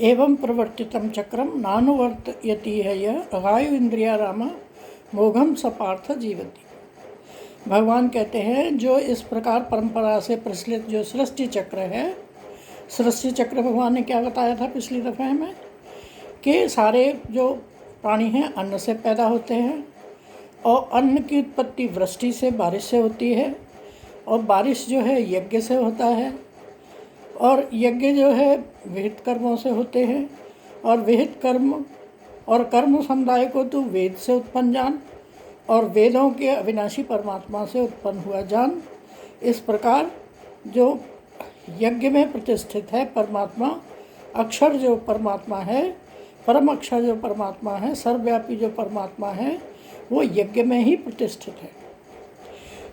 एवं प्रवर्तितं चक्रम नानुवर्तयति यः वायु इंद्रियाराम मोघम सपार्थ जीवति। भगवान कहते हैं जो इस प्रकार परंपरा से प्रचलित जो सृष्टि चक्र है, सृष्टि चक्र भगवान ने क्या बताया था पिछली दफ़े में कि सारे जो प्राणी हैं अन्न से पैदा होते हैं और अन्न की उत्पत्ति वृष्टि से, बारिश से होती है और बारिश जो है यज्ञ से होता है और यज्ञ जो है विहित कर्मों से होते हैं और विहित कर्म और कर्म समुदाय को तू वेद से उत्पन्न जान और वेदों के अविनाशी परमात्मा से उत्पन्न हुआ जान। इस प्रकार जो यज्ञ में प्रतिष्ठित है परमात्मा, अक्षर जो परमात्मा है, परम अक्षर जो परमात्मा है, सर्वव्यापी जो परमात्मा है, वो यज्ञ में ही प्रतिष्ठित है।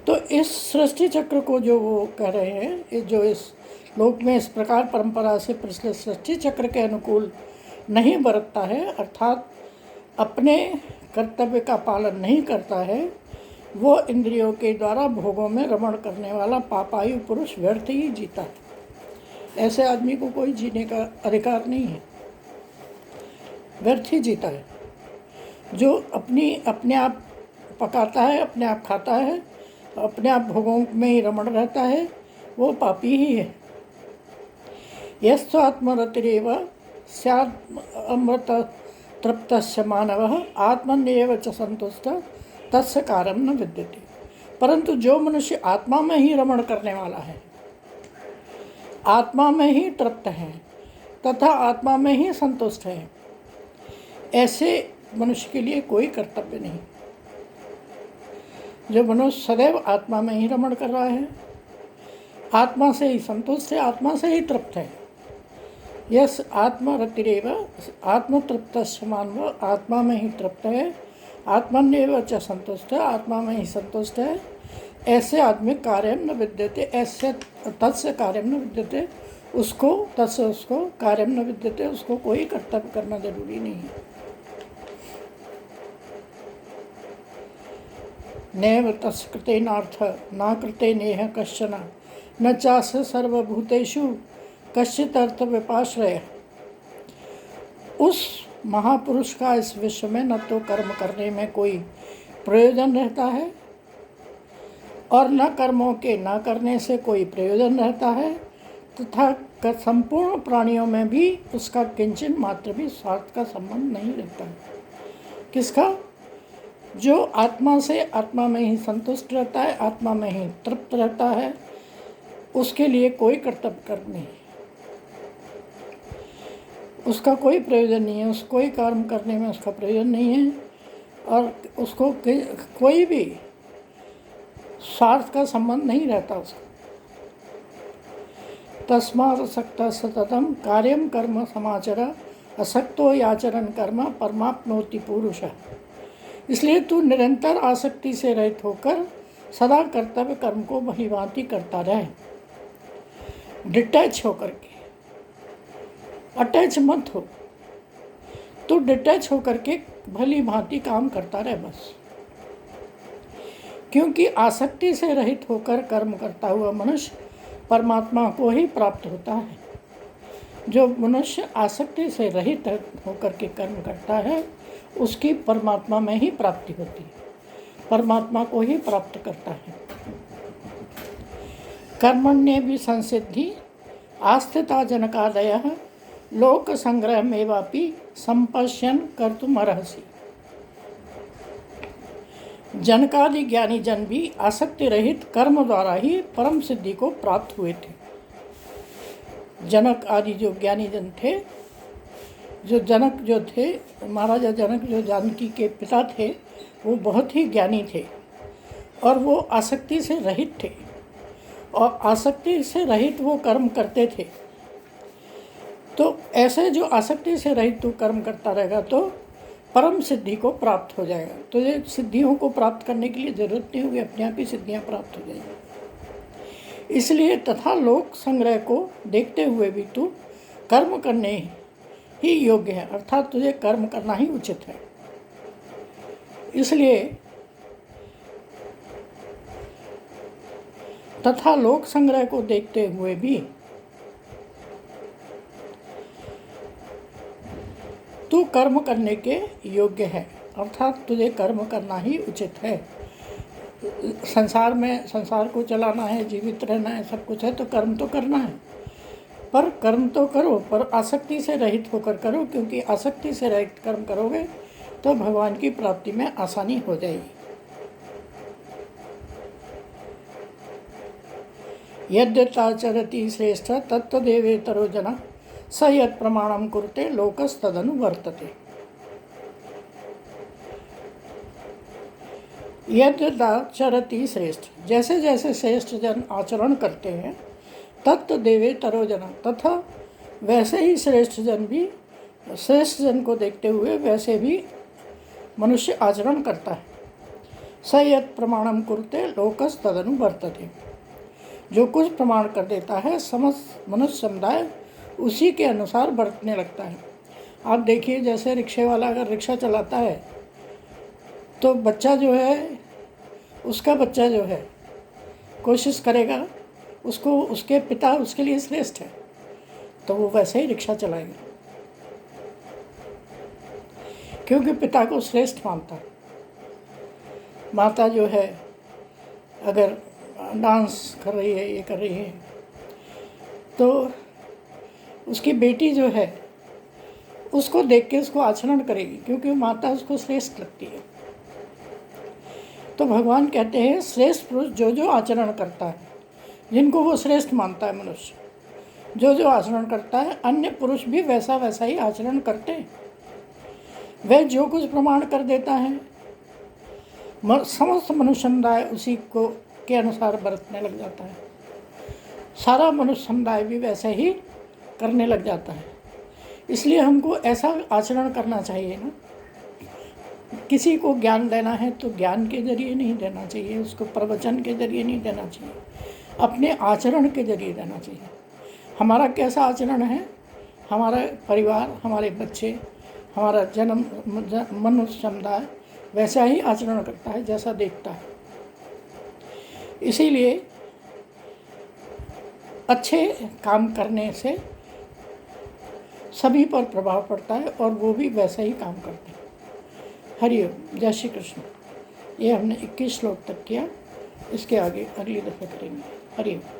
तो इस सृष्टि चक्र को जो वो कह रहे हैं, जो इस लोक में इस प्रकार परंपरा से प्रचलित सृष्टि चक्र के अनुकूल नहीं बरतता है, अर्थात अपने कर्तव्य का पालन नहीं करता है, वो इंद्रियों के द्वारा भोगों में रमण करने वाला पापायु पुरुष व्यर्थ ही जीता है। ऐसे आदमी को कोई जीने का अधिकार नहीं है, व्यर्थ ही जीता है। जो अपने आप पकाता है, अपने आप खाता है, अपने आप भोगों में ही रमण रहता है, वो पापी ही है। यस्त्वात्मरतिरेव स्यादमृत तृप्तस्य मानवः आत्मन्येव च संतुष्टः तस्य कार्यं न विद्यते। परंतु जो मनुष्य आत्मा में ही रमण करने वाला है, आत्मा में ही तृप्त है तथा आत्मा में ही संतुष्ट है, ऐसे मनुष्य के लिए कोई कर्तव्य नहीं। जो मनुष्य सदैव आत्मा में ही रमण कर रहा है, आत्मा से ही संतुष्ट है, आत्मा से ही तृप्त है, यस आत्मरतिरेव आत्मतृप्तस्य मानव, आत्मा में ही तृप्त है, आत्मन्येव च संतुष्ट है, आत्मा में ही संतुष्ट है, ऐसे आदमी कार्यम न विद्यते, ऐसे तत्स्य कार्यम न विद्यते, उसको कार्यम न विद्यते, उसको कोई कर्तव्य करना जरूरी नहीं है। नैव तस्य कृतेनार्थ न कृते नेह कश्चन न चास्य सर्वभूतेषु कश्चित् अर्थ विपाश्रय। उस महापुरुष का इस विश्व में न तो कर्म करने में कोई प्रयोजन रहता है और न कर्मों के न करने से कोई प्रयोजन रहता है, तथा संपूर्ण प्राणियों में भी उसका किंचन मात्र भी स्वार्थ का संबंध नहीं रहता है। किसका? जो आत्मा से आत्मा में ही संतुष्ट रहता है, आत्मा में ही तृप्त रहता है, उसके लिए कोई कर्तव्य कर्म नहीं, उसका कोई प्रयोजन नहीं है, उसको कोई कर्म करने में उसका प्रयोजन नहीं है और उसको कोई भी स्वार्थ का संबंध नहीं रहता उसका। तस्मात् असक्तः सततं कार्यं कर्म समाचर असक्तो याचरन् कर्म परमाप्नोति पुरुषः। इसलिए तू निरंतर आसक्ति से रहित होकर सदा कर्तव्य कर्म को भलीभांति करता रहे, डिटैच होकर के, अटैच मत हो, तो डिटैच होकर के भली भांति काम करता रहे बस। क्योंकि आसक्ति से रहित होकर कर्म करता हुआ मनुष्य परमात्मा को ही प्राप्त होता है। जो मनुष्य आसक्ति से रहित होकर के कर्म करता है, उसकी परमात्मा में ही प्राप्ति होती है, परमात्मा को ही प्राप्त करता है। कर्मण्ये भी संसिद्धि आस्थिता जनकादयः लोक संग्रह मेवापि संपश्यन कर्तुम अर्हसि। जनकादि ज्ञानी जन भी आसक्ति रहित कर्म द्वारा ही परम सिद्धि को प्राप्त हुए थे। जनक आदि जो ज्ञानी जन थे, जो जनक जो थे, महाराजा जनक जो जानकी के पिता थे, वो बहुत ही ज्ञानी थे और वो आसक्ति से रहित थे और आसक्ति से रहित वो कर्म करते थे। तो ऐसे जो आसक्ति से रहित तू कर्म करता रहेगा तो परम सिद्धि को प्राप्त हो जाएगा। तो ये सिद्धियों को प्राप्त करने के लिए ज़रूरत नहीं होगी, अपने आप ही सिद्धियाँ प्राप्त हो जाएंगी। इसलिए तथा लोक संग्रह को देखते हुए भी तू कर्म करने ही योग्य है, अर्थात तुझे कर्म करना ही उचित है। इसलिए तथा लोक संग्रह को देखते हुए भी तू कर्म करने के योग्य है, अर्थात तुझे कर्म करना ही उचित है। संसार में, संसार को चलाना है, जीवित रहना है, सब कुछ है, तो कर्म तो करना है। पर कर्म तो करो, पर आसक्ति से रहित होकर करो, क्योंकि आसक्ति से रहित कर्म करोगे तो भगवान की प्राप्ति में आसानी हो जाएगी। यद्यताचरति श्रेष्ठ तत्तदेवेतरो जना स यत् प्रमाणं कुरुते लोकस्तदनु वर्तते। यद्यताचरति श्रेष्ठ, जैसे जैसे श्रेष्ठ जन आचरण करते हैं, तत्तदेवेतरो जना, तथा वैसे ही श्रेष्ठ जन भी, श्रेष्ठ जन को देखते हुए वैसे भी मनुष्य आचरण करता है। स यत् प्रमाणं कुरुते लोकस्तदनु वर्तते, जो कुछ प्रमाण कर देता है समस्त मनुष्य समुदाय उसी के अनुसार बरतने लगता है। आप देखिए, जैसे रिक्शे वाला अगर रिक्शा चलाता है तो बच्चा जो है, उसका बच्चा जो है कोशिश करेगा, उसको, उसके पिता उसके लिए श्रेष्ठ है तो वो वैसे ही रिक्शा चलाएगा, क्योंकि पिता को श्रेष्ठ मानता है। माता जो है अगर डांस कर रही है, ये कर रही है, तो उसकी बेटी जो है उसको देख के उसको आचरण करेगी, क्योंकि माता उसको श्रेष्ठ लगती है। तो भगवान कहते हैं श्रेष्ठ पुरुष जो जो आचरण करता है, जिनको वो श्रेष्ठ मानता है मनुष्य, जो जो आचरण करता है, अन्य पुरुष भी वैसा वैसा ही आचरण करते हैं। वह जो कुछ प्रमाण कर देता है, समस्त मनुष्य समुदाय उसी को के अनुसार बरतने लग जाता है। सारा मनुष्य समुदाय भी वैसे ही करने लग जाता है। इसलिए हमको ऐसा आचरण करना चाहिए ना। किसी को ज्ञान देना है तो ज्ञान के जरिए नहीं देना चाहिए, उसको प्रवचन के जरिए नहीं देना चाहिए, अपने आचरण के जरिए देना चाहिए। हमारा कैसा आचरण है, हमारा परिवार, हमारे बच्चे, हमारा जन्म मनुष्य समुदाय वैसा ही आचरण करता है जैसा देखता है। इसीलिए अच्छे काम करने से सभी पर प्रभाव पड़ता है और वो भी वैसा ही काम करते हैं। हरि ओम, जय श्री कृष्ण। ये हमने 21 श्लोक तक किया, इसके आगे अगली दफ़े करेंगे। हरि ओम।